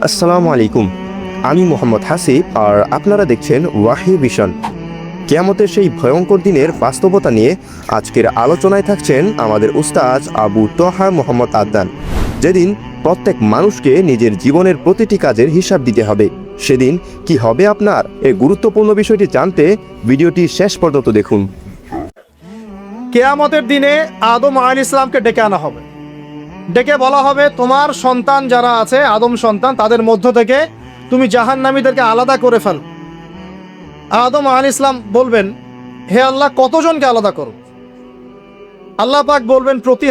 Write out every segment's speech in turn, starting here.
আসসালামু আলাইকুম, আমি মোহাম্মদ হাসিব আর আপনারা দেখছেন ওয়াহি ভিশন। কিয়ামতের সেই ভয়ঙ্কর দিনের বাস্তবতা নিয়ে আজকের আলোচনায় থাকছেন আমাদের উস্তাজ আবু তহা মোহাম্মদ আদনান। যেদিন প্রত্যেক মানুষকে নিজের জীবনের প্রতিটি কাজের হিসাব দিতে হবে, সেদিন কি হবে আপনার? এই গুরুত্বপূর্ণ বিষয়টি জানতে ভিডিওটি শেষ পর্যন্ত দেখুন। কিয়ামতের দিনে আদম আলাইহিস সালামকে ডেকে আনা হবে, ডেকে বলা হবে তোমার সন্তান যারা আছে আদম সন্তান, তাদের মধ্য থেকে তুমি জাহান্নামীদেরকে আলাদা করে ফেল। আদম আলাইহিস সালাম বলবেন, হে আল্লাহ, কতজনকে আলাদা করো? আল্লাহ পাক বলবেন, প্রতি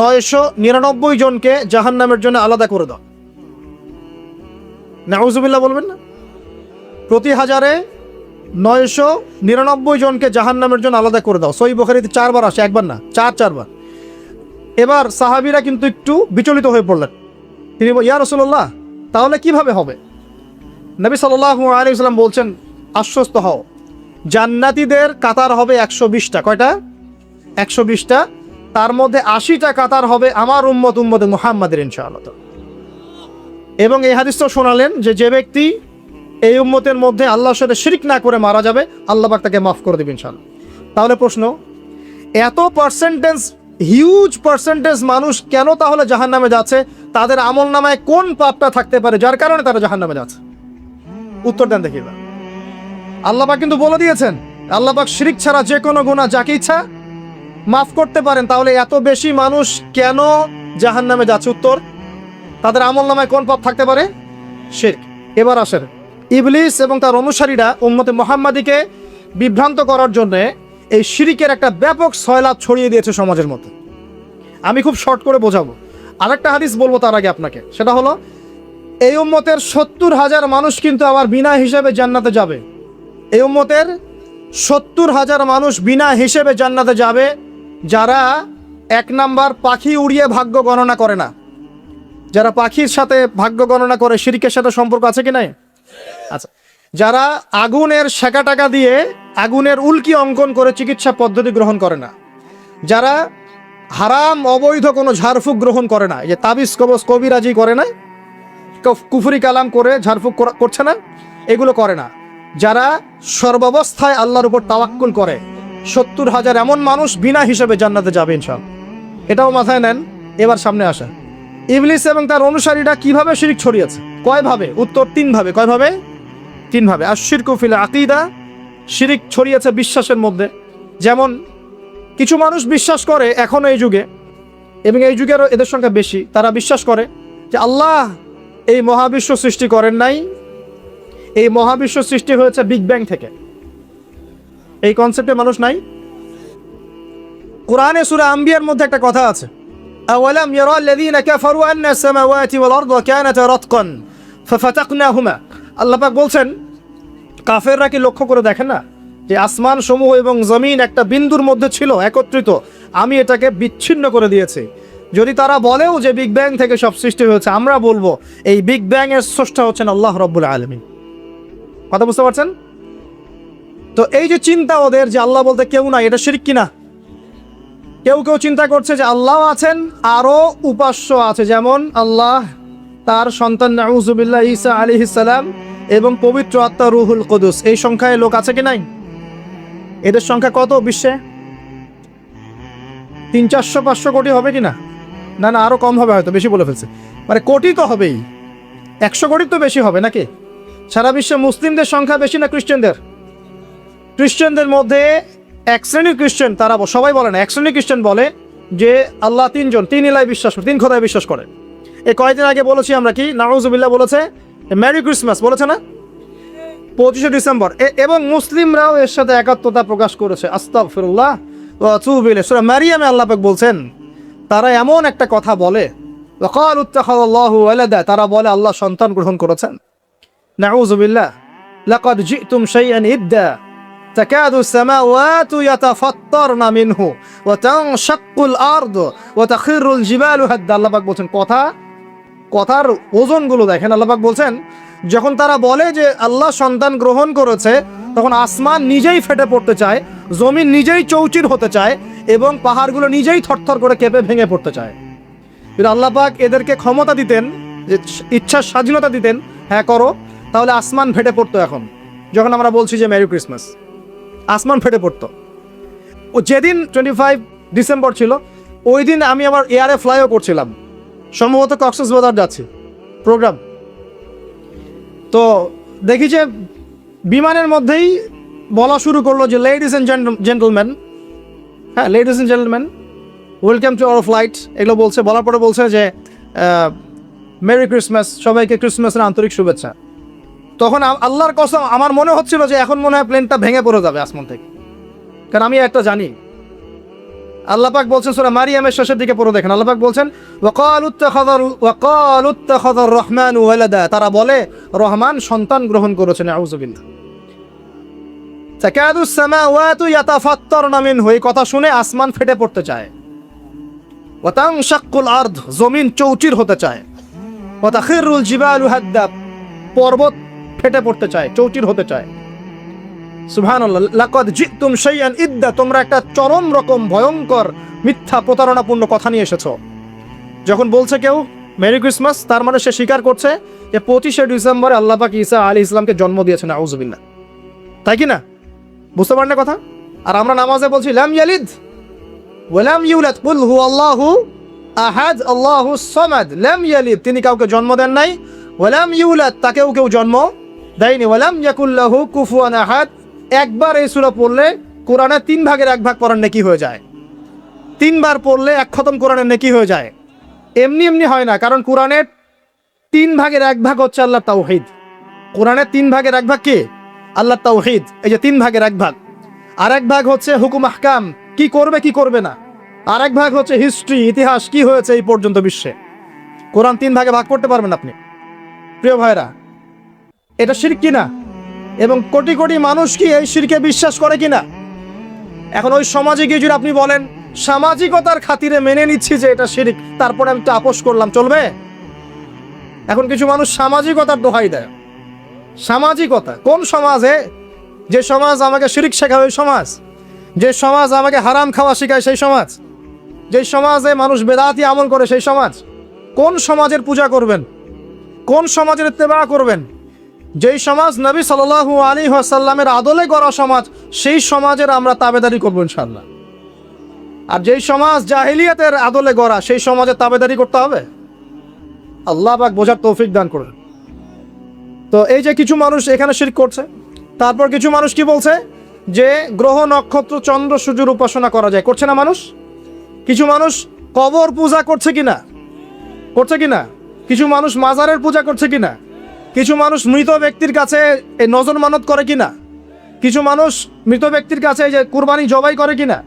999 জনকে জাহান্নামের জন্য আলাদা করে দাও। নাউজুবিল্লাহ বলবেন না? প্রতি 999 জনকে জাহান্নামের জন্য আলাদা করে দাও। সহিহ বুখারীতে 4 বার আসে, একবার না, 4 বার। এবার সাহাবীরা কিন্তু একটু বিচলিত হয়ে পড়লেন। তিনি ইয়া রাসূলুল্লাহ, তাহলে কিভাবে হবে? নবী সাল্লাল্লাহু আলাইহি ওয়াসাল্লাম বলছেন, আশ্বস্ত হও, জান্নাতীদের কাতার হবে 120টা। কয়টা? 120টা। তার মধ্যে 80টা কাতার হবে আমার উম্মতে মুহাম্মাদের ইনশাআল্লাহ। এবং এই হাদিসটা শোনালেন যে ব্যক্তি এই উম্মতের মধ্যে আল্লাহর সাথে শিরক না করে মারা যাবে, আল্লাহ পাক তাকে মাফ করে দেবেন ইনশাআল্লাহ। তাহলে প্রশ্ন, এত হিউজ পার্সেন্টেজ মানুষ কেন তাহলে জাহান্নামে যাচ্ছে? তাদের আমল নামায় কোন পাপটা থাকতে পারে যার কারণে তারা জাহান্নামে যাচ্ছে? উত্তর দেন দেখি। আল্লাহ পাক কিন্তু বলে দিয়েছেন, আল্লাহ পাক শিরক ছাড়া যে কোনো গুনাহ যাকে ইচ্ছা মাফ করতে পারেন। তাহলে এত বেশি মানুষ কেন জাহান্নামে যাচ্ছে? উত্তর, তাদের আমল নামায় কোন পাপ থাকতে পারে? শিরক। এবার আসেন, ইবলিস এবং তার অনুসারীরা উম্মতে মুহাম্মাদীকে বিভ্রান্ত করার জন্য এই শিরকের একটা ব্যাপক সয়লাব ছড়িয়ে দিয়েছে সমাজের মধ্যে। আমি খুব শর্ট করে বোঝাবো। আরেকটা হাদিস বলবো তার আগে আপনাকে, সেটা হলো এই উম্মতের 70,000 মানুষ কিন্তু আবার বিনা হিসেবে জান্নাতে যাবে। এই উম্মতের 70,000 মানুষ বিনা হিসেবে জান্নাতে যাবে, যারা 1 নাম্বার পাখি উড়িয়ে ভাগ্য গণনা করে না। যারা পাখির সাথে ভাগ্য গণনা করে, শিরকের সাথে সম্পর্ক আছে কি নাই? আচ্ছা। যারা আগুনের সেকা টাকা দিয়ে আগুনের উল্কি অঙ্কন করে চিকিৎসা পদ্ধতি গ্রহণ করে না। যারা হারাম অবৈধ কোনো ঝাড়ফুঁক গ্রহণ করে না, এই যে তাবিজ কবজ কবিরাজি করে না, কুফরি কালাম করে ঝাড়ফুঁক করছে না, এগুলো করে না। যারা সর্বাবস্থায় আল্লাহর উপর তাওয়াক্কুল করে, 70,000 এমন মানুষ বিনা হিসেবে জান্নাতে যাবে ইনশাআল্লাহ। এটাও মাথায় নেন। এবার সামনে আসা, ইবলিস এবং তার অনুসারীরা কিভাবে শিরক ছড়িয়েছে? কয়ভাবে? উত্তর, 3 ভাবে। কয়ভাবে? 3 ভাবে। আশ-শিরকু ফিল আকীদা, শিরক ছড়িয়েছে বিশ্বাসের মধ্যে। যেমন কিছু মানুষ বিশ্বাস করে এখনো এই যুগে, এবং এই যুগেরও এদের সংখ্যা বেশি, তারা বিশ্বাস করে যে আল্লাহ এই মহাবিশ্ব সৃষ্টি করেন নাই, এই মহাবিশ্ব সৃষ্টি হয়েছে বিগ ব্যাং থেকে। এই কনসেপ্টে মানুষ নাই। কোরআনে সূরা আম্বিয়ার মধ্যে একটা কথা আছে, আওয়ালাম ইয়ারাল্লাযীনা কাফারু আন্না আস-সামাওয়াতি ওয়াল আরদা কানাতা রাতকান ফাফাতাকনাহুমা। আল্লাহ পাক বলছেন, কাফেররা কি লক্ষ্য করে দেখেন না যে আসমান সমূহ এবং জমিন একটা বিন্দুর মধ্যে ছিল একত্রিত, আমি এটাকে বিচ্ছিন্ন করে দিয়েছি। যদি তারা বলেও যে বিগ ব্যাং থেকে সব সৃষ্টি হয়েছে, আমরা বলবো এই বিগ ব্যাং এর স্রষ্টা হচ্ছেন আল্লাহ রাব্বুল আলামিন। কথা বুঝতে পারছেন? তো এই যে চিন্তা ওদের যে আল্লাহ বলতে কেউ নাই, এটা শিরক কিনা? কেউ কেউ চিন্তা করছে যে আল্লাহ আছেন, আরো উপাস্য আছে, যেমন আল্লাহ, তার সন্তান নাউজুবিল্লাহ ঈসা আলাইহিস সালাম এবং পবিত্র আত্মা রুহুল কুদুস। এই সংখ্যায় লোক আছে কি নাই? এদের সংখ্যা কত বিশ্বে? 300-400 কোটি হবে কিনা? না না, আরো কম হবে, হয়তো বেশি বলে ফেলছে। মানে কোটি তো হবেই, 100 কোটির তো বেশি হবে নাকি? সারা বিশ্বে মুসলিমদের সংখ্যা বেশি না খ্রিস্টানদের? খ্রিস্টানদের মধ্যে এক শ্রেণীর খ্রিস্টান, তারা সবাই বলে না, এক শ্রেণীর খ্রিস্টান বলে যে আল্লাহ 3 জন, 3 ইলায় বিশ্বাস করে, 3 খোদায় বিশ্বাস করে। এই কয়েকদিন আগে বলেছি আমরা, কি নাউজুবিল্লাহ বলেছে, মেরি ক্রিসমাস বলেছে না, 25শে ডিসেম্বর। এবং মুসলিমরাও এর সাথে একাত্মতা প্রকাশ করেছে। আস্তাগফিরুল্লাহ ওয়া আতুবু ইলাইহি। সূরা মারিয়ামে আল্লাহ পাক বলছেন, তারা এমন একটা কথা বলে, ওয়াকালু ইত্তাখাযাল্লাহু ওয়ালাদা, তারা বলে আল্লাহ সন্তান গ্রহণ করেছেন। নাউজুবিল্লাহ। লাকাদ জিতুম শাইআন ইদ্দা তাকাদু আস-সামাওয়াতু ইয়াতাফাত্তারনা মিনহু ওয়া তানশাক্কুল আরদু ওয়া তাখিরুল জিবালু হাদ্দা। আল্লাহ পাক বলছেন, কথার ওজনগুলো দেখেন। আল্লাহ পাক বলছেন, যখন তারা বলে যে আল্লাহ সন্তান গ্রহণ করেছে, তখন আসমান নিজেই ফেটে পড়তে চায়, জমিন নিজেই চৌচির হতে চায়, এবং পাহাড়গুলো নিজেই থরথর করে কেঁপে ভেঙে পড়তে চায়। যদি আল্লাহ পাক এদেরকে ক্ষমতা দিতেন যে ইচ্ছার স্বাধীনতা দিতেন, হ্যাঁ করো, তাহলে আসমান ফেটে পড়তো। এখন যখন আমরা বলছি যে মেরি ক্রিসমাস, আসমান ফেটে পড়তো। ও যেদিন 25 ডিসেম্বর ছিল, ওই দিন আমি আমার এয়ারে ফ্লাইও করছিলাম, সম্ভবত কক্সবাজার যাচ্ছি প্রোগ্রাম। তো দেখি যে বিমানের মধ্যেই বলা শুরু করলো যে লেডিস অ্যান্ড জেন্টলম্যান, হ্যাঁ ladies and gentleman, welcome to our flight, এগুলো বলছে। বলার পরে বলছে যে মেরি ক্রিসমাস, সবাইকে ক্রিসমাসের আন্তরিক শুভেচ্ছা। তখন আল্লাহর কসম আমার মনে হচ্ছিল যে এখন মনে হয় প্লেনটা ভেঙে পড়ে যাবে আসমান থেকে, কারণ আমি একটা জানি। আল্লাহ পাক বলছেন সূরা মারিয়ামের শেষের দিকে পড়ে দেখেন, আল্লাহ পাক বলছেন ওয়াকালু ইত্তাখাযার রহমানু ওয়ালাদা, তারা বলে রহমান সন্তান গ্রহণ করেছেন, আউযুবিল্লাহ। তাকাদুস সামাওয়াতু ইয়াতাফাত্তারনা মিনহু, এই কথা শুনে আসমান ফেটে পড়তে চায়। ওয়া তানশাক্কুল আরদ, জমিন চৌচির হতে চায়। ওয়া তাখিরুল জিবালু হাদ্দা, পর্বত ফেটে পড়তে চায়, চৌচির হতে চায়। সুবহানাল্লাহ, লাকাদ জিতুম শাইআন ইদ্দা, তোমরা একটা চরম রকম ভয়ঙ্কর মিথ্যা প্রতারণাপূর্ণ কথা নিয়ে এসেছো। যখন বলছে কেউ মেরি ক্রিসমাস, তার মানে সে স্বীকার করছে যে 25শে ডিসেম্বরে আল্লাহ পাক ঈসা আলাইহিস সালামকে জন্ম দিয়েছেন, আউযুবিল্লাহ। তাই কি না? বুঝতে পারেন না কথা? আর আমরা নামাজে বলছি লাম ইয়ালিদ ওয়া লাম ইউলাদ, কুল হুয়াল্লাহু আহাদ আল্লাহুস সামাদ। লাম ইয়ালিদ, তিনি কাউকে জন্ম দেন নাই, ওয়া লাম ইউলাদ, তাকেও কেউ জন্ম দেয়নি, ওয়া লাম ইয়াকুল লাহু কুফুয়ান আহাদ। একবার এই সূরা পড়লে কোরআনে 3 ভাগের 1 ভাগ পড়ার নেকি হয়ে যায়। 3 বার পড়লে 1 খতম কোরআনের নেকি হয়ে যায়। এমনি এমনি হয় না, কারণ কোরআনের 3 ভাগের 1 ভাগ হচ্ছে আল্লাহর তাওহীদ। কোরআনের 3 ভাগের 1 ভাগ কি? আল্লাহর তাওহীদ। এই যে 3 ভাগের 1 ভাগ, আর 1 ভাগ হচ্ছে হুকুম আহকাম, কি করবে কি করবে না। আর 1 ভাগ হচ্ছে হিস্ট্রি, ইতিহাস, কি হয়েছে এই পর্যন্ত বিশ্বে। কোরআন 3 ভাগে ভাগ করতে পারবেন আপনি। প্রিয় ভাইরা, এটা শিরক কিনা? এবং কোটি কোটি মানুষ কি এই শিরকে বিশ্বাস করে কিনা? এখন ওই সমাজে গিয়ে যদি আপনি বলেন সামাজিকতার খাতিরে মেনে নিচ্ছি যে এটা শিরক, তারপরে আমি তো আপোষ করলাম, চলবে? এখন কিছু মানুষ সামাজিকতার দোহাই দেয়। সামাজিকতা কোন সমাজে? যে সমাজ আমাকে শিরক শেখায় ওই সমাজ, যে সমাজ আমাকে হারাম খাওয়া শেখায় সেই সমাজ, যে সমাজে মানুষ বেদাতি আমল করে সেই সমাজ। কোন সমাজের পূজা করবেন? কোন সমাজের ইত্তেবা করবেন? যেই সমাজ নবী সাল্লাল্লাহু আলাইহি ওয়াসাল্লামের আদলে গড়া সমাজ, সেই সমাজের আমরা তাবেদারি করব ইনশাআল্লাহ। আর যেই সমাজ জাহিলিয়াতের আদলে গড়া, সেই সমাজের তাবেদারি করতে হবে? আল্লাহ পাক বোঝার তৌফিক দান করুন। তো এই যে কিছু মানুষ এখানে শিরক করছে, তারপর কিছু মানুষ কি বলছে যে গ্রহ নক্ষত্র চন্দ্র সূর্যের উপাসনা করা যায়, করছে না মানুষ? কিছু মানুষ কবর পূজা করছে কিনা? করছে কিনা? কিছু মানুষ মাজারের পূজা করছে কিনা? কিছু মানুষ মৃত ব্যক্তির কাছে এই নজর মানত করে কিনা? কিছু মানুষ মৃত ব্যক্তির কাছে এই যে কুরবানি জবাই করে কিনা?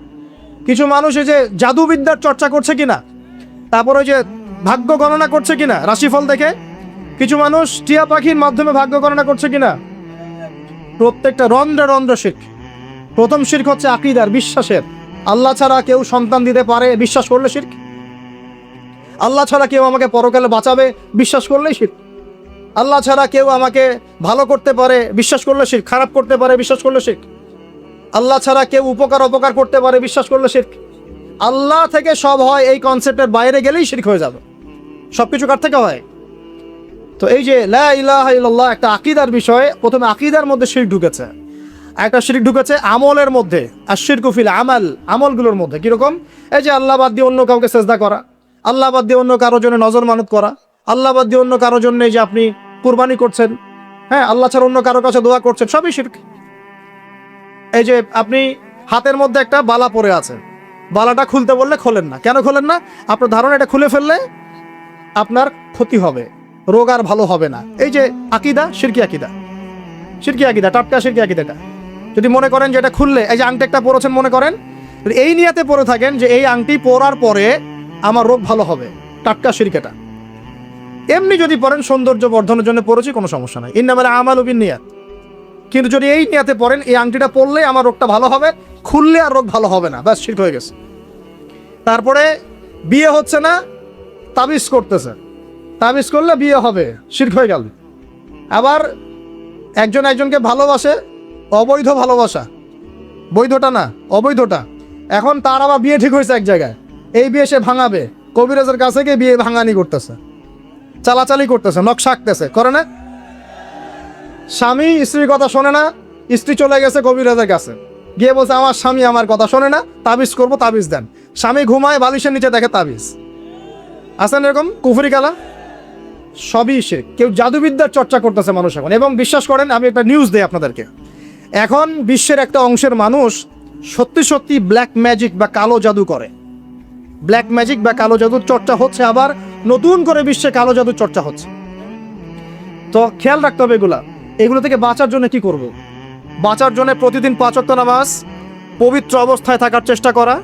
কিছু মানুষ এই যে জাদুবিদ্যার চর্চা করছে কিনা? তারপর ওই যে ভাগ্য গণনা করছে কিনা রাশিফল দেখে? কিছু মানুষ টিয়া পাখির মাধ্যমে ভাগ্য গণনা করছে কিনা? প্রত্যেকটা রন্ধ্রে রন্ধ্রে শিরক। প্রথম শিরক হচ্ছে আকীদার, বিশ্বাসের। আল্লাহ ছাড়া কেউ সন্তান দিতে পারে, বিশ্বাস করলে শিরক। আল্লাহ ছাড়া কেউ আমাকে পরকালে বাঁচাবে, বিশ্বাস করলেই শিরক। আল্লাহ ছাড়া কেউ আমাকে ভালো করতে পারে, বিশ্বাস করলে শিরক। খারাপ করতে পারে, বিশ্বাস করলে শিরক। আল্লাহ ছাড়া কেউ উপকার অপকার করতে পারে, বিশ্বাস করলে শিরক। আল্লাহ থেকে সব হয়, এই কনসেপ্টের বাইরে গেলেই শিরক হয়ে যাবে। সবকিছু কার থেকে হয়? তো এই যে লা ইলাহা ইল্লাল্লাহ একটা আকীদার বিষয়। প্রথমে আকীদার মধ্যে শিরক ঢুকেছে, একটা শিরক ঢুকেছে আমলের মধ্যে। আর শিরকু ফিল আমাল, আমলগুলোর মধ্যে কিরকম? এই যে আল্লাহ বাদ দিয়ে অন্য কাউকে সেজদা করা, আল্লাহ বাদ দিয়ে অন্য কারোর জন্য নজর মানত করা, আল্লাহ বাদ দিয়ে অন্য কারোর জন্য যে আপনি কুরবানি করছেন, হ্যাঁ আল্লাহ ছাড়া অন্য কারোর কাছে দোয়া করছেন, সবই শিরক। এই যে আপনি হাতের মধ্যে একটা বালা পরে আছে, বালাটা খুলতে বললে খোলেন না, কেন খোলেন না? আপনার ধারণা এটা খুলে ফেললে আপনার ক্ষতি হবে, রোগ আর ভালো হবে না। এই যে আকীদা, শিরকি আকীদা, শিরকি আকীদা, টাটকা শিরকি আকীদাটা। যদি মনে করেন যে এটা খুললে, এই যে আংটি একটা পরেছেন মনে করেন, এই নিয়াতে পরে থাকেন যে এই আংটি পরার পরে আমার রোগ ভালো হবে, টাটকা শিরক এটা। এমনি যদি পড়েন সৌন্দর্য বর্ধনের জন্য পড়েছি, কোনো সমস্যা নাই, ইন্নামাল আমালু বিন্নিয়াত। কিন্তু যদি এই নিয়াতে পড়েন এই আংটিটা পরলে আমার রোগটা ভালো হবে, খুললে আর রোগ ভালো হবে না, ব্যাস শিরক হয়ে গেছে। তারপরে বিয়ে হচ্ছে না, তাবিজ করতেছে, তাবিজ করলে বিয়ে হবে, শিরক হয়ে গেল। আবার একজন একজনকে ভালোবাসে, অবৈধ ভালোবাসা, বৈধটা না অবৈধটা। এখন তার আবার বিয়ে ঠিক হয়েছে এক জায়গায়, এই বিয়ে সে ভাঙাবে, কবিরাজের কাছে গিয়ে বিয়ে ভাঙানি করতেছে। চালাচালি করতেছে, নকশা আঁকতেছে, করে না? স্বামী স্ত্রীর কথা শোনে না, স্ত্রী চলে গেছে কবিরাজের কাছে, গিয়ে বলছে আমার স্বামী আমার কথা শোনে না, তাবিজ করবো, তাবিজ দেন। স্বামী ঘুমায়, বালিশের নিচে দেখে তাবিজ। আছেন এরকম কুফরি কালা? সবই শিরক। কেউ জাদুবিদ্যার চর্চা করতেছে মানুষ এখন। এবং বিশ্বাস করেন, আমি একটা নিউজ দিই আপনাদেরকে, এখন বিশ্বের একটা অংশের মানুষ সত্যি সত্যি ব্ল্যাক ম্যাজিক বা কালো জাদু করে। ব্ল্যাক ম্যাজিক বা কালো জাদুর চর্চা হচ্ছে, আবার নতুন করে বিশ্বে কালো জাদুর চর্চা হচ্ছে। তো খেয়াল রাখতে হবে এগুলো থেকে বাঁচার জন্য কি করব? বাঁচার জন্য প্রতিদিন 5 ওয়াক্ত নামাজ, পবিত্র অবস্থায় থাকার চেষ্টা করা,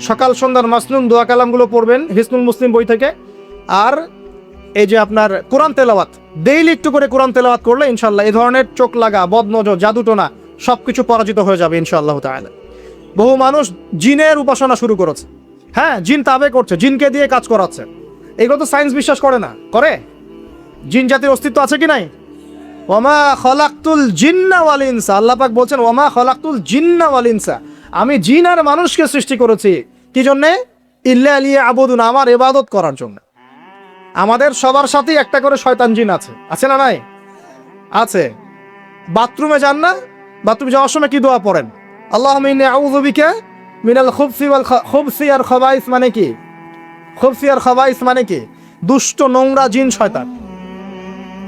সকাল সন্ধ্যার মাসনুন দোয়া কালামগুলো পড়বেন হিসনুল মুসলিম বই থেকে, আর এই যে আপনার কোরআন তেলাওয়াত, ডেইলি একটু করে কোরআন তেলাওয়াত করলে ইনশাল্লাহ এই ধরনের চোখ লাগা, বদনজর, জাদুটোনা সব কিছু পরাজিত হয়ে যাবে ইনশাআল্লাহ তাআলা। বহু মানুষ জিনের উপাসনা শুরু করেছে। হ্যাঁ, জিন তাবে করছে, জিনকে দিয়ে কাজ করাচ্ছে। এগুলো তো সায়েন্স বিশ্বাস করে না, করে? জিন জাতির অস্তিত্ব আছে কি নাই? ওমা খলাকতুল জিন্না ওয়াল ইনসা, আল্লাহ পাক বলছেন ওমা খলাকতুল জিন্না ওয়াল ইনসা, আমি জিন আর মানুষকে সৃষ্টি করেছি কি জন্যে? ইল্লা লিয়াবুদুন, আমার ইবাদত করার জন্য। আমাদের সবার সাথেই একটা করে শয়তান জিন আছে, আছে না নাই? আছে। বাথরুমে যান না, বাথরুমে যাওয়ার সময় কি দোয়া পড়েন? আল্লাহুম্মা ইন্নী আউযু বিকা মিনাল খুবসি আর খাবাইস, মানে কি? খুবসি আর খাবাইস মানে কি? দুষ্ট, নোংরা জিন, শয়তান।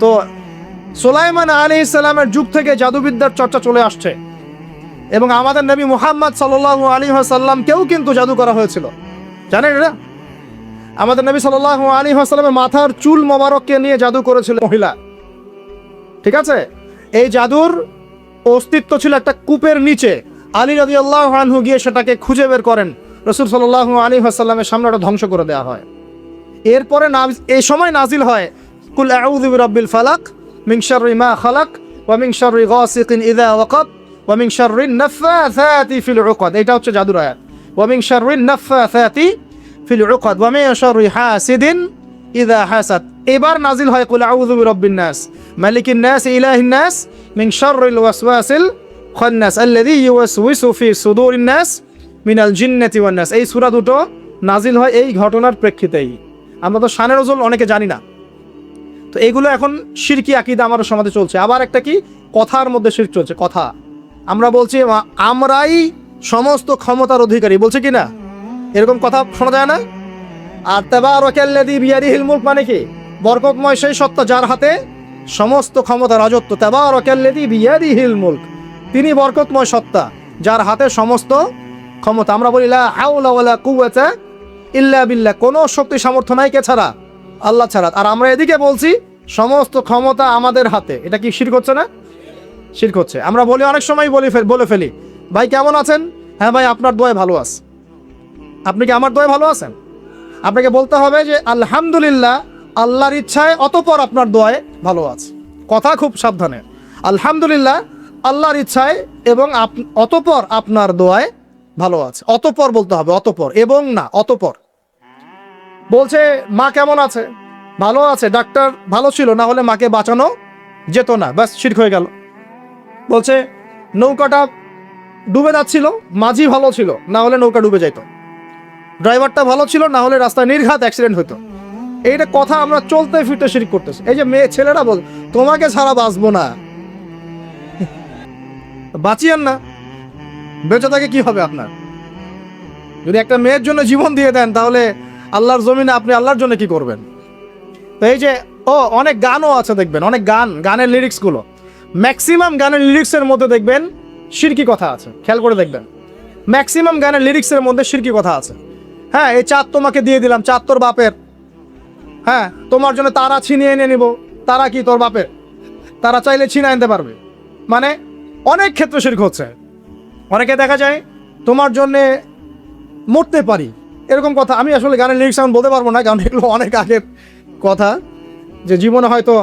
তো সুলাইমান আলাইহিস সালামের যুগ থেকে জাদুবিদ্যার চর্চা চলে আসছে, এবং আমাদের নবী মুহাম্মদ সাল্লাল্লাহু আলাইহি ওয়াসাল্লামকেও কিন্তু জাদু করা হয়েছিল, জানেন এটা? আমাদের নবী সাল্লাল্লাহু আলাইহি ওয়াসাল্লামের মাথার চুল মোবারককে নিয়ে জাদু করেছিল মহিলা, ঠিক আছে? এই জাদুর অস্তিত্ব ছিল একটা কূপের নিচে। আলী রাদিয়াল্লাহু আনহু গিয়ে সেটাকে খুঁজে বের করেন, রাসূল সাল্লাল্লাহু আলাইহি ওয়াসাল্লামের সামনে ওটা ধ্বংস করে দেওয়া হয়। এরপরে এই সময় নাজিল হয় কুল আউযু বিরাব্বিল ফালাক মিন শাররি মা খালাক ওয়া মিন শাররি গাসিকিন ইযা ওয়াকাব ওয়া মিন শাররিন নাফাসাতি ফিল উকাদ। এটা হচ্ছে জাদুর আয়াত। ওয়া মিন শাররিন নাফাসাতি ফিল উকাদ ওয়া মিন শাররি হাসিদিন ইযা হাসাদ। এবার নাজিল হয় কুল আউযু বিরাব্বিন নাস মালিকিন নাস ইলাহিন নাস মিন শাররিল ওয়াসওয়াসিল খান্নাস আল্লাযী ইউওয়াসওয়িসু ফি সুদুরিন নাস মিনাল জিন্নাতি ওয়ান নাস। এই সূরা দুটো নাজিল হয় এই ঘটনার প্রেক্ষিতেই। আমরা তো শানে নজুল অনেকে জানি না। তো এইগুলো এখন শিরকি আকীদা আমাদের সমাজে চলছে। আবার একটা কি, কথার মধ্যে শিরক চলছে। কথা আমরা বলছি আমরাই সমস্ত ক্ষমতার অধিকারী, বলছে কি না? এরকম কথা শোনা যায় না? আর তাবারাকাল্লাযী বিয়াদিহিল মুলক মানে কি? বরকতময় সেই সত্তা যার হাতে সমস্ত ক্ষমতা, রাজত্ব। তাবারাকাল্লাযী বিয়াদিহিল মুলক, তিনি বরকতময় সত্তা যার হাতে সমস্ত ক্ষমতা। আমরা বলি লা হাওলা ওয়ালা কুওয়াতা ইল্লা বিল্লাহ, কোনো শক্তি সামর্থ্য নাই কে ছাড়া? আল্লাহ ছাড়া। আর আমরা এদিকে বলছি সমস্ত ক্ষমতা আমাদের হাতে। এটা কি শিরক হচ্ছে না? শিরক হচ্ছে। আমরা বলি, অনেক সময় বলে ফেলি, ভাই কেমন আছেন? হ্যাঁ ভাই, আপনার দোয়ায় ভালো আছে। আপনি কি আমার দোয়ায় ভালো আছেন? আপনাকে বলতে হবে যে আলহামদুলিল্লাহ, আল্লাহর ইচ্ছায় অতঃপর আপনার দোয়ায় ভালো আছে। কথা খুব সাবধানে। আলহামদুলিল্লাহ, আল্লাহর ইচ্ছায় এবং অতঃপর আপনার দোয়ায় ভালো আছে। অতঃপর বলতে হবে, অতঃপর, এবং না, অতঃপর। বলছে মা কেমন আছে? ভালো আছে, ডাক্তার ভালো ছিল, না হলে মাকে বাঁচানো যেত না, ব্যাস শিরক হয়ে গেল। বলছে নৌকাটা ডুবে যাচ্ছিল, মাঝি ভালো ছিল, না হলে নৌকা ডুবে যাইত। ড্রাইভারটা ভালো ছিল, না হলে রাস্তায় নির্ঘাত অ্যাক্সিডেন্ট হতো। এইটা কথা আমরা চলতে ফিরতে শিরক করতেছি। এই যে ছেলেরা বল তোমাকে ছাড়া বাঁচবো না, বাঁচিয়েন না, বেঁচে থাকে কি হবে আপনার? যদি একটা মেয়ের জন্য জীবন দিয়ে দেন, তাহলে আল্লাহর জমিনে আপনি আল্লাহর জন্য কি করবেন? তো এই যে অনেক গানও আছে, দেখবেন অনেক গানের লিরিক্সগুলো, ম্যাক্সিমাম গানের লিরিক্সের মধ্যে দেখবেন শিরকি কথা আছে। খেয়াল করে দেখবেন, ম্যাক্সিমাম গানের লিরিক্সের মধ্যে শিরকি কথা আছে। হ্যাঁ, এই চাঁদ তোমাকে দিয়ে দিলাম, চাঁদ তোর বাপের। হ্যাঁ, তোমার জন্য তারা ছিনিয়ে এনে নিব, তারা কি তোর বাপের? তারা চাইলে ছিনিয়ে আনতে পারবে। মানে অনেক ক্ষেত্রে শিরক হচ্ছে। অনেকে দেখা যায় তোমার জন্যে মরতে পারি, এরকম কথা। আমি আসলে গানের লিরিক্স এখন বলতে পারবো না, কারণ এগুলো অনেক আগের কথা, যে জীবনে হয়তো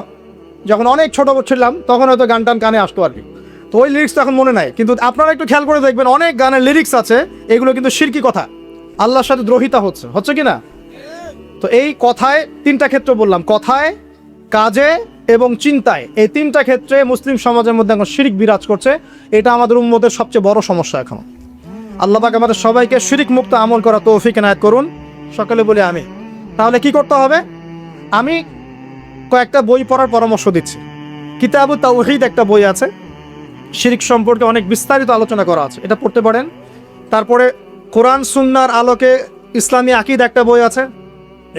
যখন অনেক ছোট ছিলাম তখন হয়তো গান টান কানে আসতো আর কি। তো ওই লিরিক্স তো এখন মনে নাই, কিন্তু আপনারা একটু খেয়াল করে দেখবেন অনেক গানের লিরিক্স আছে, এগুলো কিন্তু শিরকি কথা, আল্লাহর সাথে দ্রোহিতা হচ্ছে কি না? তো এই কথায় তিনটা ক্ষেত্র বললাম, কথায়, কাজে এবং চিন্তায়। এই তিনটা ক্ষেত্রে মুসলিম সমাজের মধ্যে এখন শিরক বিরাজ করছে। এটা আমাদের উম্মতের সবচেয়ে বড় সমস্যা এখন। আল্লাহ পাক আমাদের সবাইকে শিরক মুক্ত আমল করা তৌফিক এনায়েত করুন। সকলে বলি আমি। তাহলে কি করতে হবে? আমি কয়েকটা বই পড়ার পরামর্শ দিচ্ছি। কিতাবুত তাওহীদ একটা বই আছে, শিরক সম্পর্কে অনেক বিস্তারিত আলোচনা করা আছে, এটা পড়তে পারেন। তারপরে কোরআন সুন্নাহর আলোকে ইসলামী আকীদা একটা বই আছে,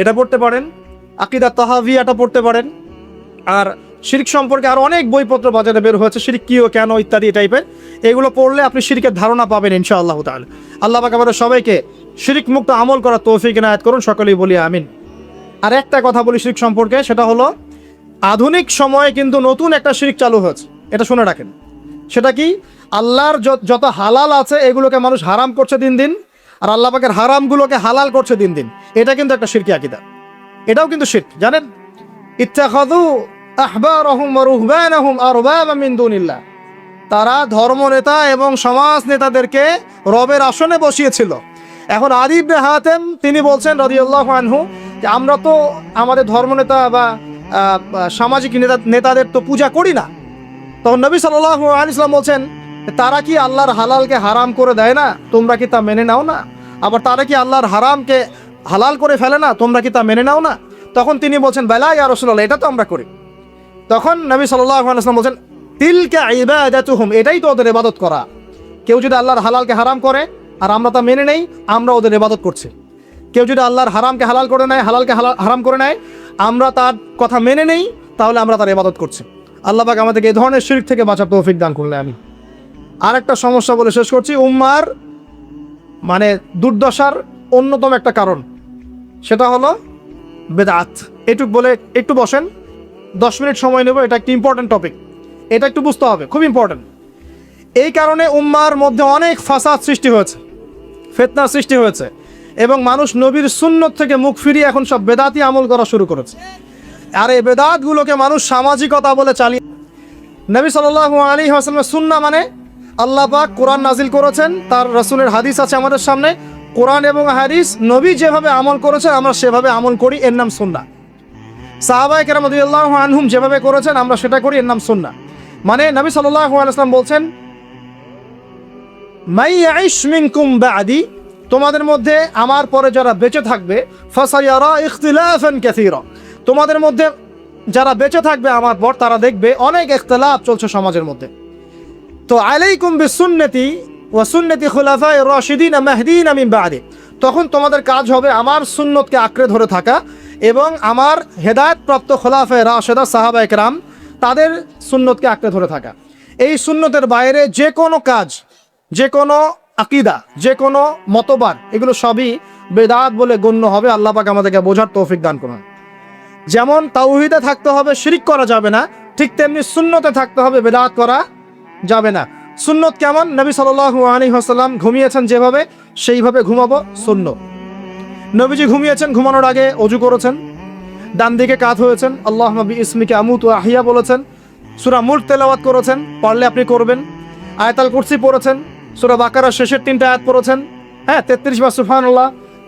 এটা পড়তে পারেন। আকীদা তাহাভিয়াটা পড়তে পারেন। আর শিরক সম্পর্কে আরও অনেক বইপত্র বাজারে বের হয়েছে, শিরক কী ও কেন ইত্যাদি টাইপের। এগুলো পড়লে আপনি শিরকের ধারণা পাবেন ইনশাআল্লাহ তাআলা। আল্লাহ পাক আমাদের সবাইকে শিরক মুক্ত আমল করার তৌফিক ইনায়াত করুন, সকলেই বলি আমিন। আর একটা কথা বলি শিরক সম্পর্কে, সেটা হলো আধুনিক সময়ে কিন্তু নতুন একটা শিরক চালু হয়েছে, এটা শুনে রাখেন। সেটা কি? আল্লাহর যত হালাল আছে এগুলোকে মানুষ হারাম করছে দিন দিন, আর আল্লাহ পাকের হারামগুলোকে হালাল করছে দিন দিন। এটা কিন্তু একটা শিরকি আকীদা, এটাও কিন্তু শিরক, জানেন? ইত্তাখাযু আহবারহুম ওয়া রুহবানাহুম আরবাবা মিন দুনিল্লাহ, তারা ধর্মনেতা এবং সমাজ নেতাদেরকে রবের আসনে বসিয়েছিল। এখন আদী ইবনে হাতেম তিনি বলছেন রাদিয়াল্লাহু আনহু যে আমরা তো আমাদের ধর্মনেতা বা সামাজিক নেতাদের তো পূজা করি না। তখন নবী সাল্লাল্লাহু আলাইহি ওয়াসাল্লাম বলছেন, তারা কি আল্লাহর হালালকে হারাম করে দেয় না? তোমরা কি তা মেনে নাও না? আবার তারা কি আল্লাহর হারামকে হালাল করে ফেলে না? তোমরা কি তা মেনে নাও না? তখন তিনি বলছেন, বালা ইয়া রাসূলুল্লাহ, এটা তো আমরা করি। তখন নবী সাল্লাল্লাহু আলাইহি ওয়াসাল্লাম বলছেন, তিলকা ইবাদাতুহুম, এটাই তো ওদের ইবাদত করা। কেউ যদি আল্লাহর হালালকে হারাম করে আর আমরা তা মেনে নেই, আমরা ওদের ইবাদত করছি। কেউ যদি আল্লাহর হারামকে হালাল করে নেয়, হালালকে হারাম করে নেয়, আমরা তার কথা মেনে নেই, তাহলে আমরা তার ইবাদত করছি। আল্লাহ পাক আমাদেরকে এই ধরনের শিরক থেকে বাঁচার তৌফিক দান করলে আমি। আরেকটা সমস্যা বলে শেষ করছি, উম্মার মানে দুর্দশার অন্যতম একটা কারণ, সেটা হলো বেদাত। এটুক বলে একটু বসেন, 10 মিনিট সময় নেব, এটা একটি ইম্পর্টেন্ট টপিক, এটা একটু বুঝতে হবে, খুব ইম্পর্টেন্ট। এই কারণে উম্মার মধ্যে অনেক ফাসাদ সৃষ্টি হয়েছে, ফিতনা সৃষ্টি হয়েছে, এবং মানুষ নবীর সুন্নত থেকে মুখ ফিরিয়ে এখন সব বেদাতি আমল করা শুরু করেছে। আর এই বেদাতগুলোকে মানুষ সামাজিকতা বলে চালিয়ে। নবী সাল্লাল্লাহু আলাইহি ওয়াসাল্লামের সুন্নাহ মানে আল্লাহ পাক কোরআন নাজিল করেছেন, তার রাসূলের হাদিস আছে আমাদের সামনে। কোরআন এবং হাদিস নবী যেভাবে আমল করেছেন আমরা সেভাবে আমল করি, এর নাম সুন্নাহ। সাহাবায়ে কেরাম রাদিয়াল্লাহু আনহুম যেভাবে করেছেন আমরা সেটা করি, এর নাম সুন্নাহ। মানে নবী সাল্লাল্লাহু আলাইহি ওয়াসাল্লাম বলছেন, মাই ইয়াইশ মিনকুম বা'দি, তোমাদের মধ্যে আমার পরে যারা বেঁচে থাকবে, ফাসায়ারা ইখতিলাফান কাসীরা, তোমাদের মধ্যে যারা বেঁচে থাকবে আমার পর তারা দেখবে অনেক ইখতিলাফ চলছে সমাজের মধ্যে। তো আলাইকুম বিসুন্নতি ওয়া সুন্নতি খুলাফায়ে রাশিদিন মাহদিন মিন বা'দি, তখন তোমাদের কাজ হবে আমার সুন্নতকে আঁকড়ে ধরে থাকা এবং আমার হেদায়েতপ্রাপ্ত খোলাফায়ে রাশিদা সাহাবায়ে কেরাম তাদের সুন্নতকে আঁকড়ে ধরে থাকা। এই সুন্নতের বাইরে যে কোনো কাজ, যে কোনো আকীদা, যে কোনো মতবাদ, এগুলো সবই বেদাত বলে গণ্য হবে। আল্লাহ পাক আমাদেরকে বোঝার তৌফিক দান করুন। যেমন তাওহীদে থাকতে হবে, শিরক করা যাবে না, ঠিক তেমনি সুন্নতে থাকতে হবে, বেদাত করা যাবে না। সুন্নত কেমন? নবী সাল্লাল্লাহু আলাইহি ওয়াসাল্লাম ঘুমিয়েছেন যেভাবে, সেইভাবে ঘুমাবো সুন্নত। নবীজি ঘুমিয়েছেন, ঘুমানোর আগে ওযু করেছেন, ডান দিকে কাত হয়েছেন, আল্লাহুম্মা বিইসমিকা আমুতু ওয়া আহইয়া বলেছেন, সূরা মুলক তেলাওয়াত করেছেন, পারলে আপনি করবেন। আয়াতুল কুরসি পড়েছেন, সূরা বাকারার শেষের 3টা আয়াত পড়েছেন, 33 বার সুবহানাল্লাহ,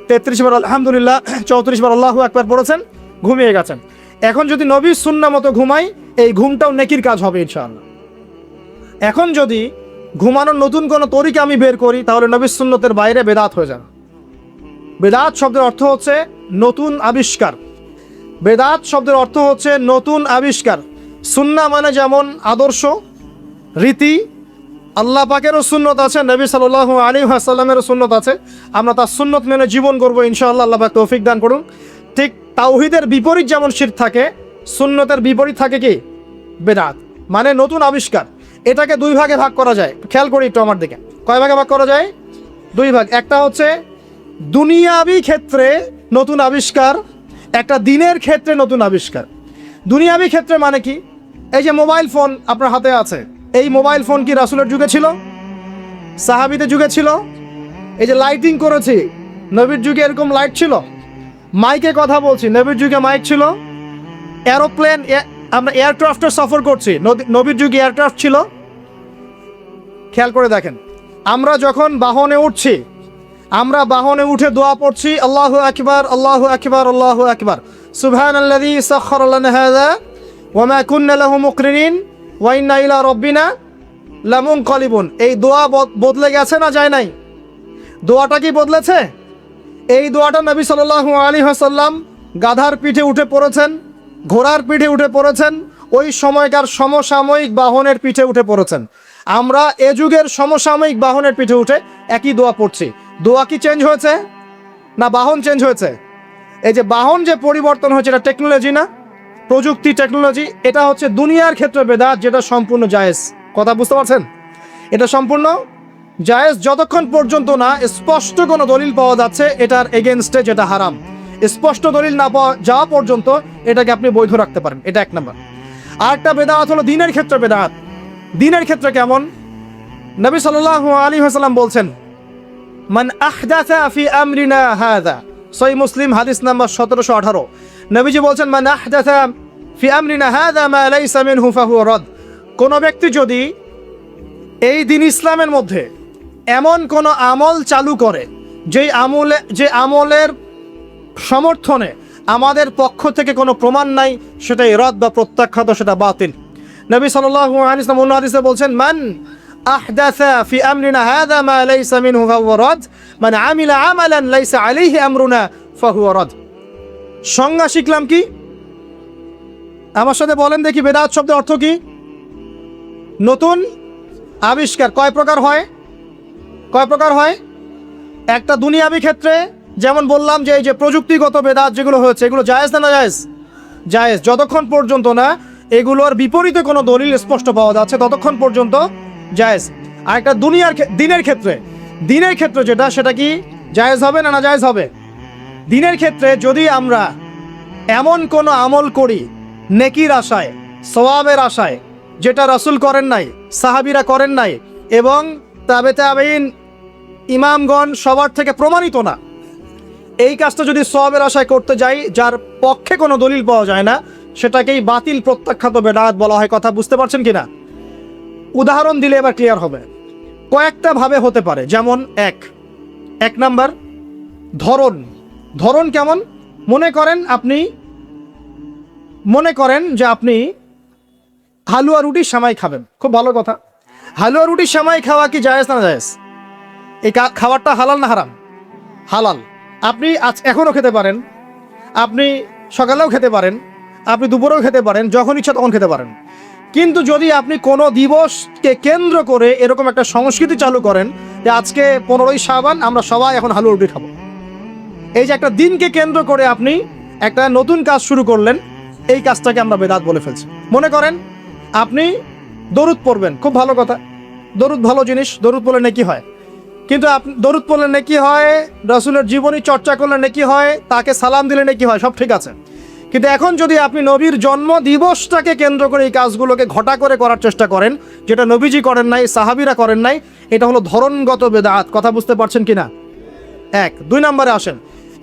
33 বার আলহামদুলিল্লাহ, 34 বার আল্লাহু আকবার পড়েছেন, ঘুমিয়ে গেছেন। এখন যদি নবীর সুন্নাহ মতো ঘুমাই, এই ঘুমটাও নেকির কাজ হবে ইনশাআল্লাহ। এখন যদি ঘুমানোর নতুন কোনো তরিকা আমি বের করি, তাহলে নবীর সুন্নতের বাইরে বেদাত হয়ে যাবে। বেদাত শব্দের অর্থ হচ্ছে নতুন আবিষ্কার। বেদাত শব্দের অর্থ হচ্ছে নতুন আবিষ্কার। সুন্নাহ মানে যেমন আদর্শ, রীতি, আল্লাহ পাকেরও সুন্নত আছে, নবী সাল্লাল্লাহু আলাইহি ওয়াসাল্লামেরও সুন্নত আছে, আমরা তার সুন্নত মেনে জীবন করব ইনশাআল্লাহ। আল্লাহ পাক তৌফিক দান করুন। ঠিক তাওহীদের বিপরীত যেমন শিরক থাকে, সুন্নতের বিপরীত থাকে কি? বেদাত, মানে নতুন আবিষ্কার। এটাকে 2 ভাগে ভাগ করা যায়, খেয়াল করি একটু আমার দিকে। কয় ভাগে ভাগ করা যায়? 2 ভাগ। একটা হচ্ছে দুনিয়াবি ক্ষেত্রে নতুন আবিষ্কার, একটা দিনের ক্ষেত্রে নতুন আবিষ্কার। দুনিয়াবি ক্ষেত্রে মানে কি? এই যে মোবাইল ফোন আপনার হাতে আছে, এই মোবাইল ফোন কি রাসূলের যুগে ছিল? সাহাবীদের যুগে ছিল? এই যে লাইটিং করেছি, নবীর যুগে এরকম লাইট ছিল? মাইকে কথা বলছি, নবীর যুগে মাইক ছিল? এরোপ্লেন, আমরা এয়ারক্রাফটে সফর করছি, নবীর যুগে এয়ারক্রাফট ছিল? খেয়াল করে দেখেন, আমরা যখন বাহনে উঠছি, আমরা বাহনে উঠে দোয়া পড়ছি, আল্লাহু আকবার, আল্লাহু আকবার, আল্লাহু আকবার, সুবহানাল্লাযী সাখখারা লানা হাযা ওয়া মা কুন্না লাহু মুকরিনিন ওয়া ইন্না ইলা রাব্বিনা লামুনকালিবুন। এই দোয়া বদলে গেছে না যায় নাই? দোয়াটা কি বদলেছে? এই দোয়াটা নবী সাল্লাল্লাহু আলাইহি ওয়াসাল্লাম গাধার পিঠে উঠে পড়েছেন, ঘোড়ার পিঠে উঠে পড়েছেন, ওই সময়কার সমসাময়িক বাহনের পিঠে উঠে পড়েছেন। আমরা এ যুগের সমসাময়িক বাহনের পিঠে উঠে একই দোয়া পড়ছি। দোয়া কি চেঞ্জ হয়েছে না বাহন চেঞ্জ হয়েছে? এই যে বাহন যে পরিবর্তন হয়েছে, এটা টেকনোলজি না, প্রযুক্তি, টেকনোলজি। এটা হচ্ছে দুনিয়ার ক্ষেত্রে বেদাত, যেটা সম্পূর্ণ জায়েজ। কথা বুঝতে পারছেন? এটা সম্পূর্ণ জায়েজ যতক্ষণ পর্যন্ত না স্পষ্ট কোনো দলিল পাওয়া যাচ্ছে এটার এগেনস্টে, যেটা হারাম। স্পষ্ট দলিল না পাওয়া যাওয়া পর্যন্ত এটাকে আপনি বৈধ রাখতে পারেন। এটা এক নম্বর। আরেকটা বেদাত হলো দিনের ক্ষেত্রে বেদাত। দিনের ক্ষেত্রে কেমন? নবী সাল্লাল্লাহু আলাইহি ওয়াসাল্লাম বলছেন, মান আহদাসা ফি আমরিনা হাযা, সহিহ মুসলিম হাদিস নাম্বার 1718। নবীজি বলছেন, মান আহদাসা ফি আমরিনা হাযা মা লাইসা মিনহু ফাহুয়া রাদ। কোন ব্যক্তি যদি এই দিন ইসলামের মধ্যে এমন কোন আমল চালু করে যে আমলের সমর্থনে আমাদের পক্ষ থেকে কোনো প্রমাণ নাই, সেটাই রদ বা প্রত্যাখ্যাত, সেটা বাতিল। নবী সাল্লাল্লাহু আলাইহি ওয়াসাল্লাম অন্য হাদিসে বলছেন, মান আহদাসা ফি আমরিনা হাযা মা লাইসা মিনহু ফাহুয়া রাদ, মান আমিলা আমালান লাইসা আলাইহি আমরুনা ফাহুয়া রাদ। সংজ্ঞা শিখলাম কি? আমার সাথে বলেন দেখি, বেদাত শব্দের অর্থ কি? নতুন আবিষ্কার। কয় প্রকার হয়? কয় প্রকার হয়? একটা দুনিয়াবি ক্ষেত্রে, যেমন বললাম যে এই যে প্রযুক্তিগত বেদাত যেগুলো হয়েছে, এগুলো জায়েজ না জায়েজ? জায়েজ যতক্ষণ পর্যন্ত না এগুলোর বিপরীতে কোনো দলিল স্পষ্ট পাওয়া যাচ্ছে ততক্ষণ পর্যন্ত জায়েজ। আর একটা দিনের ক্ষেত্রে যেটা, সেটা কি জায়েজ হবে না না জায়েজ হবে? দিনের ক্ষেত্রে যদি আমরা এমন কোনো আমল করি নেকির আশায়, সওয়াবের আশায়, যেটা রাসূল করেন নাই, সাহাবীরা করেন নাই, এবং তাবেঈন ইমামগণ সবার থেকে প্রমাণিত না, এই কাজটা যদি সওয়াবের আশায় করতে যাই যার পক্ষে কোনো দলিল পাওয়া যায় না, সেটাকেই বাতিল প্রত্যাখ্যাত বেদাত বলা হয়। কথা বুঝতে পারছেন কিনা? উদাহরণ দিলে এবার ক্লিয়ার হবে। কয়েকটা ভাবে হতে পারে। যেমন এক নাম্বার ধরন কেমন? মনে করেন যে আপনি হালুয়া রুটির সেমাই খাবেন। খুব ভালো কথা। হালুয়া রুটির সেমাই খাওয়া কি জায়েজ না জায়েজ? এই খাবারটা হালাল না হারাম? হালাল। আপনি এখনও খেতে পারেন, আপনি সকালেও খেতে পারেন, আপনি দুপুরেও খেতে পারেন, যখন ইচ্ছা তখন খেতে পারেন। কিন্তু যদি আপনি কোনো দিবসকে কেন্দ্র করে এরকম একটা সংস্কৃতি চালু করেন যে আজকে 15ই শাবান আমরা সবাই এখন হালুয়া রুটি খাবো, এই যে একটা দিনকে কেন্দ্র করে আপনি একটা নতুন কাজ শুরু করলেন, এই কাজটাকে আমরা বেদাত বলে ফেলছি। মনে করেন আপনি দরুদ পড়বেন, খুব ভালো কথা, দরুদ ভালো জিনিস, দরুদ পড়লে নেকি হয়। কিন্তু আপনি দরুদ পড়লে নেকি হয়, রাসূলের জীবনী চর্চা করলে নেকি হয়, তাকে সালাম দিলে নেকি হয়, সব ঠিক আছে। কিন্তু এখন যদি আপনি নবীর জন্ম দিবসটাকে কেন্দ্র করে এই কাজগুলোকে ঘটা করে করার চেষ্টা করেন, যেটা নবীজি করেন নাই, সাহাবীরা করেন নাই, এটা হলো ধরনগত বেদাত। কথা বুঝতে পারছেন কিনা? 2 নম্বরে আসেন,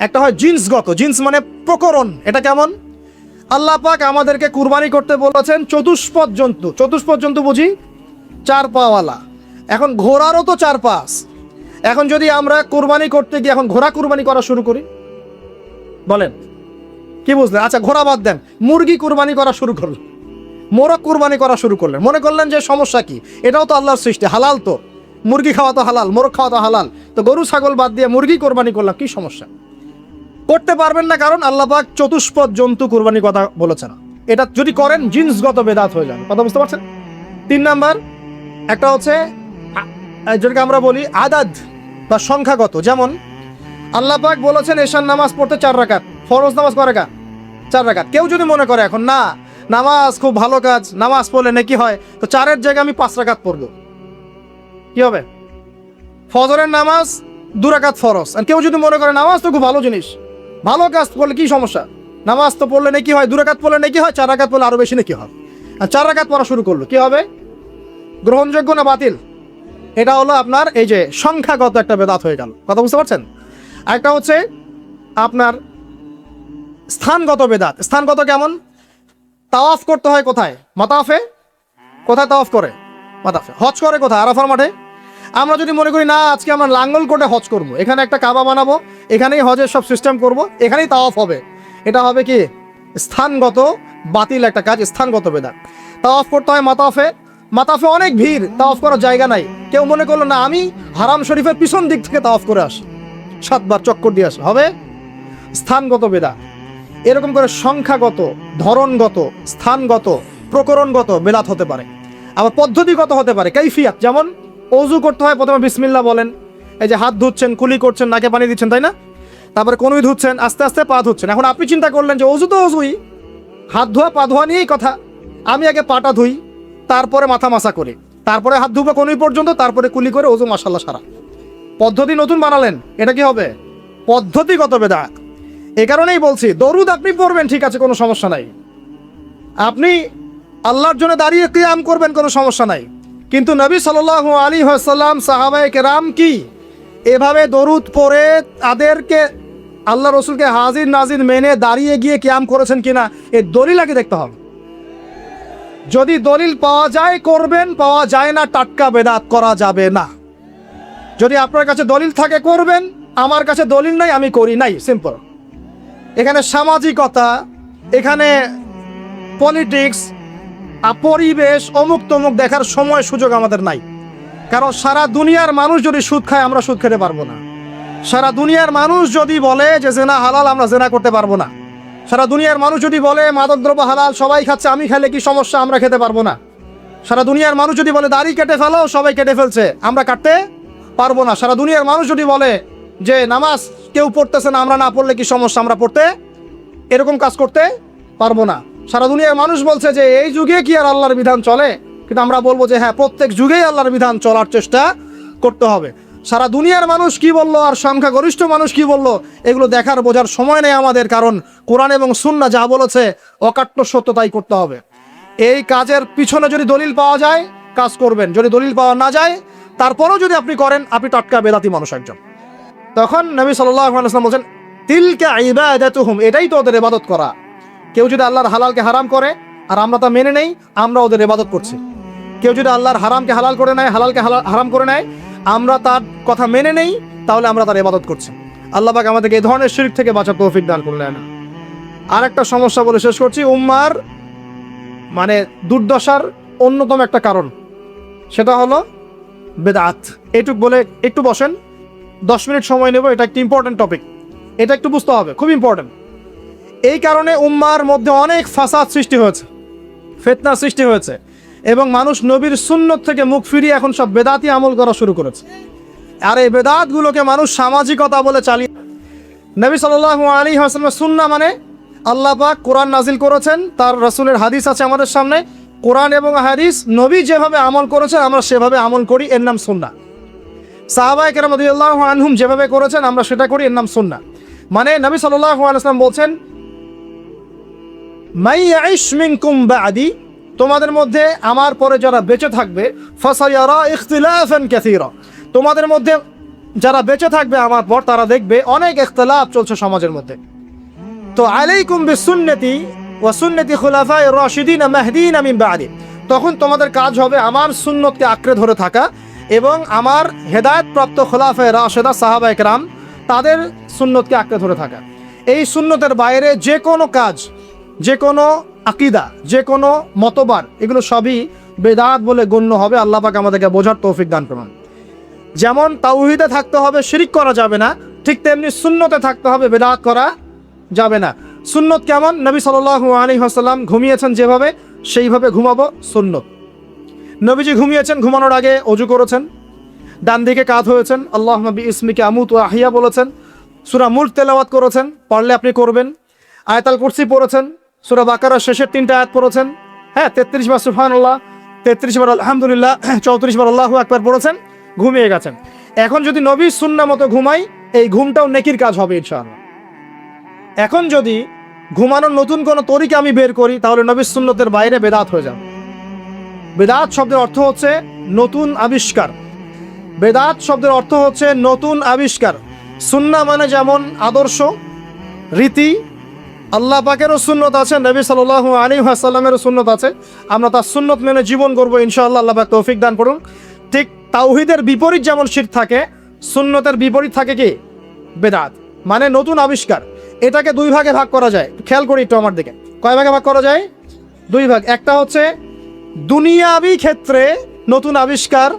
একটা হয় জিন্সগত। জিন্স মানে প্রকরণ। এটা কেমন? আল্লাহ পাক আমাদেরকে কুরবানি করতে বলেছেন চতুষ্পদ জন্তু। চতুষ্পদ জন্তু বুঝি 4 পাওয়ালা। এখন ঘোড়ারও তো 4 পা। এখন যদি আমরা কুরবানি করতে গিয়ে এখন ঘোড়া কুরবানি করা শুরু করি, বলেন কি বুঝলেন? আচ্ছা ঘোড়া বাদ দেন, মুরগি কুরবানি করা শুরু করলেন, মোরগ কুরবানি করা শুরু করলেন, মনে করলেন যে সমস্যা কি, এটাও তো আল্লাহর সৃষ্টি, হালাল তো, মুরগি খাওয়া তো হালাল, মোরগ খাওয়া তো হালাল, তো গরু ছাগল বাদ দিয়ে মুরগি কোরবানি করলাম, কি সমস্যা? করতে পারবেন না, কারণ আল্লাহ পাক চতুষ্পদ জন্তু কুরবানির কথা বলেছেন। এটা যদি করেন জিন্সগত বেদাত হয়ে যাবে। কথা বুঝতে পারছেন? 3 নাম্বার একটা হচ্ছে যেটাকে আমরা বলি আদাদ বা সংখ্যাগত। যেমন আল্লাহ পাক বলেছেন এশার নামাজ পড়তে 4 রাকাত, ফরজ নামাজ কয় রাকাত? 4 রাকাত। কেউ যদি মনে করে এখন না নামাজ খুব ভালো কাজ, নামাজ পড়লে নাকি হয়, তো 4-এর জায়গায় আমি 5 রাকাত পড়ব, কি হবে? ফজরের নামাজ 2 রাকাত ফরজ। আর কেউ যদি মনে করে নামাজ তো খুব ভালো জিনিস, ভালো কাজ করলে কি সমস্যা, নামাজ তো পড়লে নাকি হয়, 2 রাকাত পড়লে নাকি হয়, 4 রাকাত পড়লে আরো বেশি নাকি হয়। আর 4 রাকাত পড়া শুরু করলো, কি হবে? গ্রহণযোগ্য না বাতিল? এটা হলো আপনার এই যে সংখ্যাগত একটা বেদাত হয়ে গেল। কথা বুঝতে পারছেন? আরেকটা হচ্ছে আপনার স্থানগত বেদাত। স্থানগত কেমন? তাওয়াফ করতে হয় কোথায়? মাতাফে। কোথায় তাওয়াফ করে? মাতাফে। হজ করে কোথায়? আরাফার মাঠে। আমরা যদি মনে করি না আজকে আমরা লাঙ্গল কোটে হজ করব, এখানে একটা কাবা বানাবো, এখানেই হজের সব সিস্টেম করব, এখানেই তাওয়াফ হবে, এটা হবে কি? স্থানগত বাতিল একটা কাজ, স্থানগত বেদাত। তাওয়াফ করতে হয় মাতাফে। মাতাফে অনেক ভিড়, তাওয়াফ করার জায়গা নাই। কেউ মনে করলো না আমি হারাম শরীফের পিছন দিক থেকে তাওয়াফ করে আসি, 7 বার চক্কর দিয়ে আসি, হবে? স্থানগত বেদাত। এরকম করে সংখ্যাগত, ধরনগত, স্থানগত, প্রকরণগত বেদাত হতে পারে। আবার পদ্ধতিগত হতে পারে, কাইফিয়াত। যেমন অজু করতে হয়, প্রথমে বিসমিল্লাহ বলেন, এই যে হাত ধুচ্ছেন, কুলি করছেন, নাকে পানি দিচ্ছেন, তাই না? তারপরে কনুই ধুচ্ছেন, আস্তে আস্তে পা ধুচ্ছেন। এখন আপনি চিন্তা করলেন যে অজু তো অজুই, হাত ধোয়া পা ধোয়া নিয়েই কথা, আমি আগে পাটা ধুই, তারপরে মাথা মাসা করি, তারপরে হাত ধুবো কনুই পর্যন্ত, তারপরে কুলি করে অজু মাশাল্লাহ সারা। পদ্ধতি নতুন বানালেন, এটা কি হবে? পদ্ধতিগত বেদাত। এ কারণেই বলছি, দরুদ আপনি পড়বেন, ঠিক আছে, কোনো সমস্যা নাই। আপনি আল্লাহর জন্য দাঁড়িয়ে কিয়াম করবেন, কোনো সমস্যা নাই। কিন্তু নবী সাল্লাল্লাহু আলাইহি ওয়াসাল্লাম, সাহাবায়ে কেরাম কি এভাবে দরুদ পড়ে তাদেরকে, আল্লাহ রসুলকে হাজির নাজির মেনে দাঁড়িয়ে গিয়ে কিয়াম করেছেন কিনা, এর দলিল আগে দেখতে হবে। যদি দলিল পাওয়া যায় করবেন, পাওয়া যায় না টাটকা বেদাত করা যাবে না। যদি আপনার কাছে দলিল থাকে করবেন, আমার কাছে দলিল নাই, আমি করি নাই, সিম্পল। এখানে সামাজিকতা, এখানে পলিটিক্স, পরিবেশ, অমুক তমুক দেখার সময় সুযোগ আমাদের নাই। কারণ সারা দুনিয়ার মানুষ যদি সুদ খায়, আমরা সুদ খেতে পারবো না। সারা দুনিয়ার মানুষ যদি বলে যে জেনা হালাল, আমরা জেনা করতে পারবো না। সারা দুনিয়ার মানুষ যদি বলে মাদকদ্রব্য হালাল, সবাই খাচ্ছে, আমি খেলে কি সমস্যা, আমরা খেতে পারবো না। সারা দুনিয়ার মানুষ যদি বলে দাড়ি কেটে ফেলো, সবাই কেটে ফেলছে, আমরা কাটতে পারবো না। সারা দুনিয়ার মানুষ যদি বলে যে নামাজ কেউ পড়তেছে না, আমরা না পড়লে কি সমস্যা, আমরা পড়তে, এরকম কাজ করতে পারবো না। সারা দুনিয়ার মানুষ বলছে যে এই যুগে কি আর আল্লাহর বিধান চলে, কিন্তু আমরা বলবো যে হ্যাঁ, প্রত্যেক যুগেই আল্লাহর বিধান চলার চেষ্টা করতে হবে। সারা দুনিয়ার মানুষ কি বললো আর সংখ্যাগরিষ্ঠ মানুষ কি বললো, এগুলো দেখার বোঝার সময় নেই আমাদের। কারণ কোরআন এবং সুন্নাহ যা বলেছে অকাট্য সত্য তাই করতে হবে। এই কাজের পিছনে যদি দলিল পাওয়া যায় কাজ করবেন, যদি দলিল পাওয়া না যায় তারপরেও যদি আপনি করেন, আপনি টাটকা বেদাতি মানুষ একজন। তখন নবী সাল্লাল্লাহু আলাইহি ওয়াসাল্লাম বলেন, তিলকা ইবাদাতুহুম, এটাই তো ওদের ইবাদত করা। কেউ যদি আল্লাহর হালালকে হারাম করে আর আমরা তা মেনে নেই, আমরা ওদের ইবাদত করছি। কেউ যদি আল্লাহর হারামকে হালাল করে নেয়, হালালকে হারাম করে নেয়, আমরা তার কথা মেনে নেই, তাহলে আমরা তার ইবাদত করছি। আল্লাহ পাক আমাদেরকে এই ধরনের শিরক থেকে বাঁচার তৌফিক দান করলেন। আর একটা সমস্যা বলে শেষ করছি, উম্মার মানে দুর্দশার অন্যতম একটা কারণ, সেটা হলো বেদাত। এটুক বলে একটু বসেন, 10 মিনিট সময় নেব, এটা একটা ইম্পর্টেন্ট টপিক, এটা একটু বুঝতে হবে, খুব ইম্পর্টেন্ট। এই কারণে উম্মার মধ্যে অনেক ফাসাদ সৃষ্টি হয়েছে, ফিতনা সৃষ্টি হয়েছে, এবং মানুষ নবীর সুন্নত থেকে মুখ ফিরিয়ে এখন সব বেদাতি আমল করা শুরু করেছে। আর এই বেদাতগুলোকে মানুষ সামাজিকতা বলে চালিয়ে। নবী সাল্লাল্লাহু আলাইহি ওয়াসাল্লামের সুন্নাহ মানে আল্লাহ পাক কোরআন নাজিল করেছেন, তার রাসূলের হাদিস আছে আমাদের সামনে। কোরআন এবং হাদিস, নবী যেভাবে আমল করেছেন আমরা সেভাবে আমল করি, এর নাম সুন্নাহ। সাহাবায়ে কেরাম রাদিয়াল্লাহু আনহুম যেভাবে করেছেন আমরা সেটা করি, এর নাম সুন্নাহ। মানে নবী সাল্লাল্লাহু আলাইহি ওয়াসাল্লাম বলছেন, মাই ইয়াইশ মিনকুম বা'দি, তোমাদের মধ্যে আমার পরে যারা বেঁচে থাকবে, ফাসায়ারা ইখতিলাফান কাসীরা, তোমাদের মধ্যে যারা বেঁচে থাকবে আমার পর, তারা দেখবে অনেক ইখতিলাফ চলছে সমাজের মধ্যে। তো আলাইকুম বিসুন্নতি ওয়া সুন্নতি খুলাফায়ে রাশিদিন মাহদিন মিন বা'দি, তখন তোমাদের কাজ হবে আমার সুন্নতকে আঁকড়ে ধরে থাকা এবং আমার হেদায়েতপ্রাপ্ত খুলাফায়ে রাশিদা সাহাবায়ে কেরাম তাদের সুন্নতকে আঁকড়ে ধরে থাকা। এই সুন্নতের বাইরে যে কোনো কাজ, যে কোনো আকীদা, যে কোনো মতবাদ, এগুলো সবই বেদাত বলে গণ্য হবে। আল্লাহ পাক আমাদেরকে বোঝার তৌফিক দান করুন। যেমন তাওহীদে থাকতে হবে, শিরক করা যাবে না, ঠিক তেমনি সুন্নতে থাকতে হবে, বেদাত করা যাবে না। সুন্নত কেমন? নবী সাল্লাল্লাহু আলাইহি ওয়াসাল্লাম ঘুমিয়েছেন যেভাবে, সেইভাবে ঘুমাবো সুন্নত। নবীজি ঘুমিয়েছেন, ঘুমানোর আগে ওযু করেছেন, ডান দিকে কাত হয়েছেন, আল্লাহুম্মা বিইসমিকা আমুতু ওয়া আহইয়া বলেছেন, সূরা মুলক তেলাওয়াত করেছেন, পারলে আপনি করবেন। আয়াতুল কুরসি পড়েছেন, সূরা বাকারার শেষের 3টা আয়াত পড়েছেন, হ্যাঁ, 33 বার সুবহানাল্লাহ, 33 বার আলহামদুলিল্লাহ, 34 বার আল্লাহু আকবার পড়েছেন, ঘুমিয়ে গেছেন। এখন যদি নবীর সুন্নাহ মতো ঘুমাই, এই ঘুমটাও নেকির কাজ হবে ইনশাআল্লাহ। এখন যদি ঘুমানোর নতুন কোনো তরিকা আমি বের করি, তাহলে নবীর সুন্নতের বাইরে বেদাত হয়ে যাবে। বেদাত শব্দের অর্থ হচ্ছে নতুন আবিষ্কার। বেদাত শব্দের অর্থ হচ্ছে নতুন আবিষ্কার। সুন্নাহ মানে যেমন আদর্শ, রীতি, আল্লাহ পাকেরও সুন্নত আছে, নবী সাল্লাল্লাহু আলাইহি ওয়াসাল্লামেরও সুন্নত আছে, আমরা তার সুন্নত মেনে জীবন করব ইনশাআল্লাহ। আল্লাহ পাক তৌফিক দান করুন। ঠিক তাওহীদের বিপরীত যেমন শিরক থাকে, সুন্নতের বিপরীত থাকে কি? বেদাত, মানে নতুন আবিষ্কার। এটাকে 2 ভাগে ভাগ করা যায়, খেয়াল করি একটু আমার দিকে। কয় ভাগে ভাগ করা যায়? 2 ভাগ। একটা হচ্ছে দুনিয়াবি ক্ষেত্রে নতুন আবিষ্কার,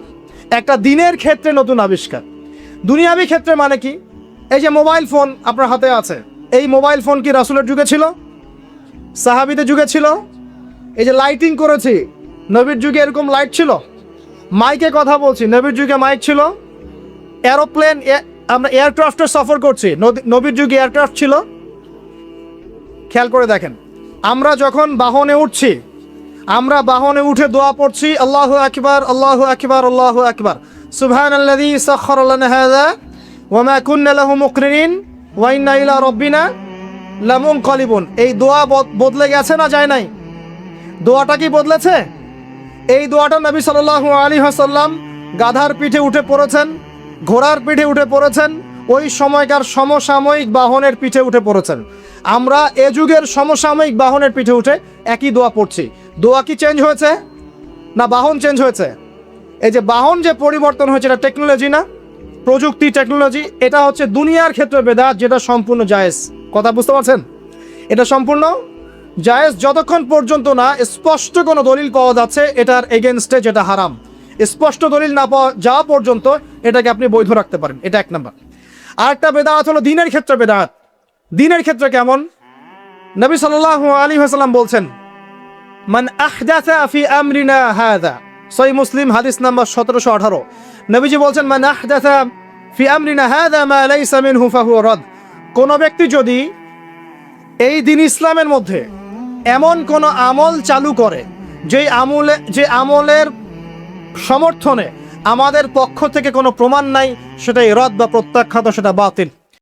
একটা দিনের ক্ষেত্রে নতুন আবিষ্কার। দুনিয়াবি ক্ষেত্রে মানে কি? এই যে মোবাইল ফোন আপনার হাতে আছে, এই মোবাইল ফোন কি রাসূলের যুগে ছিল? সাহাবীদের যুগে ছিল, এই যে লাইটিং করেছি, নবীর যুগে এরকম লাইট ছিল। মাইকে কথা বলছি, নবীর যুগে মাইক ছিল। এরোপ্লেন, আমরা এয়ারক্রাফটে সফর করছি, নবীর যুগে এয়ারক্রাফট ছিল। খেয়াল করে দেখেন, আমরা যখন বাহনে উঠছি, আমরা বাহনে উঠে দোয়া পড়ছি, আল্লাহু আকবার আল্লাহু আকবার আল্লাহু আকবার, সুবহানাল্লাযী সাখখারা লানা হাযা ওয়া মা কুন্না লাহু মুকরিনিন ওয়া ইন্না ইলা রাব্বিনা লামুনকালিবুন। এই দোয়া বদলে গেছে না যায় নাই? দোয়াটা কি বদলেছে? এই দোয়াটা নবী সাল্লাল্লাহু আলাইহি ওয়াসাল্লাম গাধার পিঠে উঠে পড়েছেন, ঘোড়ার পিঠে উঠে পড়েছেন, ওই সময়কার সমসাময়িক বাহনের পিঠে উঠে পড়েছেন। আমরা এ যুগের সমসাময়িক বাহনের পিঠে উঠে একই দোয়া পড়ছি। দোয়া কি চেঞ্জ হয়েছে না বাহন চেঞ্জ হয়েছে? এই যে বাহন যে পরিবর্তন হয়েছে, এটা টেকনোলজি না, প্রযুক্তি, টেকনোলজি। এটা হচ্ছে দুনিয়ার ক্ষেত্রে বেদাত, যেটা সম্পূর্ণ জায়েজ। কথা বুঝতে পারছেন? এটা সম্পূর্ণ জায়েজ যতক্ষণ পর্যন্ত না স্পষ্ট কোনো দলিল পাওয়া যাচ্ছে এটার এগেনস্টে, যেটা হারাম। স্পষ্ট দলিল না পাওয়া যাওয়া পর্যন্ত এটাকে আপনি বৈধ রাখতে পারেন। এটা এক নাম্বার। আরেকটা বেদাত হলো দিনের ক্ষেত্রে বেদাত। দিনের ক্ষেত্রে কেমন? নবী সাল্লাল্লাহু আলাইহি ওয়াসাল্লাম বলছেন, মান আহদাসা ফি আমরিনা হাযা, সহিহ মুসলিম হাদিস নাম্বার 1718। নবীজি বলছেন, মান আহদাসা ফি আমরিনা হাযা মা লাইসা মিনহু ফাহুয়া রাদ। কোন ব্যক্তি যদি এই দিন ইসলামের মধ্যে এমন কোন আমল চালু করে যে আমলের সমর্থনে আমাদের পক্ষ থেকে কোনো প্রমাণ নাই, সেটাই রদ বা প্রত্যাখ্যাত, সেটা বাতিল।